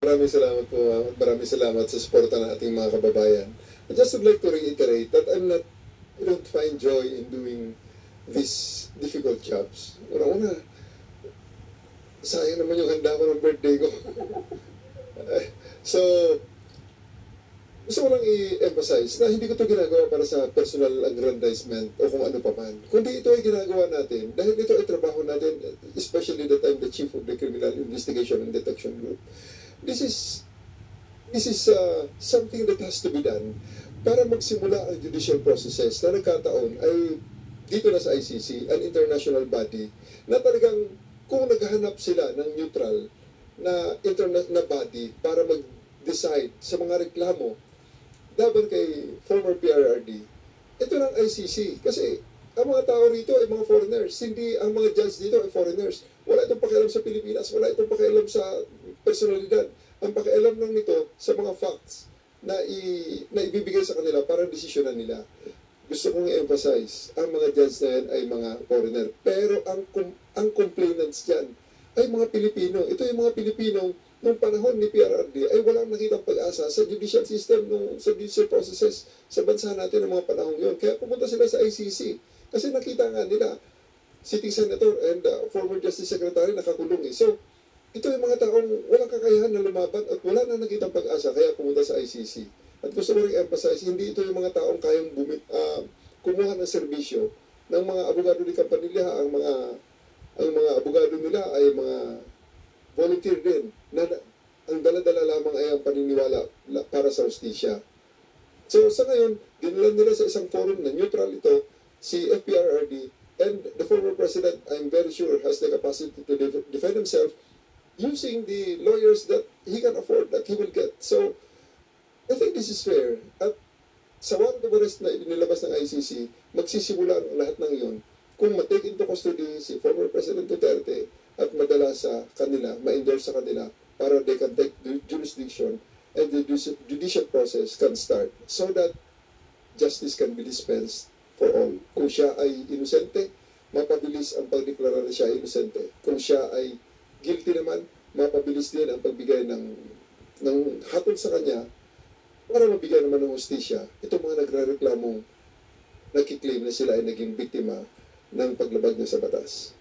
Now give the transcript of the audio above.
Maraming salamat po, at maraming salamat sa suporta ng ating mga kababayan. I just would like to reiterate that I don't find joy in doing these difficult jobs. Una-una, sayang naman yung handa ko ng birthday ko. So, gusto ko lang i-emphasize na hindi ko ito ginagawa para sa personal aggrandizement o kung ano pa man. Kundi ito ay ginagawa natin dahil ito ay trabaho natin, especially that I'm the chief of the Criminal Investigation and Detection Group. This is something that has to be done para magsimula ang judicial processes na nagkataon ay dito na sa ICC, an international body, na talagang kung naghahanap sila ng neutral na internet na body para mag-decide sa mga reklamo laban kay former PRRD, ito ng ICC. Kasi ang mga tao rito ay mga foreigners. Hindi ang mga judge dito ay foreigners. Wala itong pakialam sa Pilipinas. Wala itong pakialam sa personalidad. Ang pakialam lang nito sa mga facts na ibibigay sa kanila para desisyonan nila. Gusto kong i-emphasize, ang mga judge na yan ay mga foreigner. Pero ang complainants dyan ay mga Pilipino. Ito yung mga Pilipino nung panahon ni PRRD ay walang nakitang pag-asa sa judicial system, sa judicial processes sa bansa natin ng mga panahon yun. Kaya pumunta sila sa ICC. Kasi nakita nga nila, sitting senator and former justice secretary nakakulong. So, ito yung mga taong walang kakayahan na lumaban at wala na nakitang pag-asa kaya pumunta sa ICC. At gusto ko rin emphasize, hindi ito yung mga taong kayang kumuha ng serbisyo ng mga abogado ni Campanilla. Ang mga abogado nila ay mga volunteer din na ang dala-dala lamang ay ang paniniwala para sa hustisya. So sa ngayon, dinilan nila sa isang forum na neutral ito, si FPRRD, and the former president, I'm very sure, has the capacity to defend himself using the lawyers that he can afford, that he will get. So, I think this is fair. At sa warrant of arrest na inilabas ng ICC, magsisimula ang lahat ng iyon kung ma-take into custody si former President Duterte at madala sa kanila, ma-endorse sa kanila para they can take jurisdiction and the judicial process can start so that justice can be dispensed for all. Kung siya ay inosente, mapabilis ang pagdeklara na siya ay inosente. Kung siya ay guilty naman, mapabilis din ang pagbigay ng hatol sa kanya para mabigyan naman ng hustisya. Itong mga nagre-reklamong nagkiklaim na sila ay naging biktima ng paglabag niya sa batas.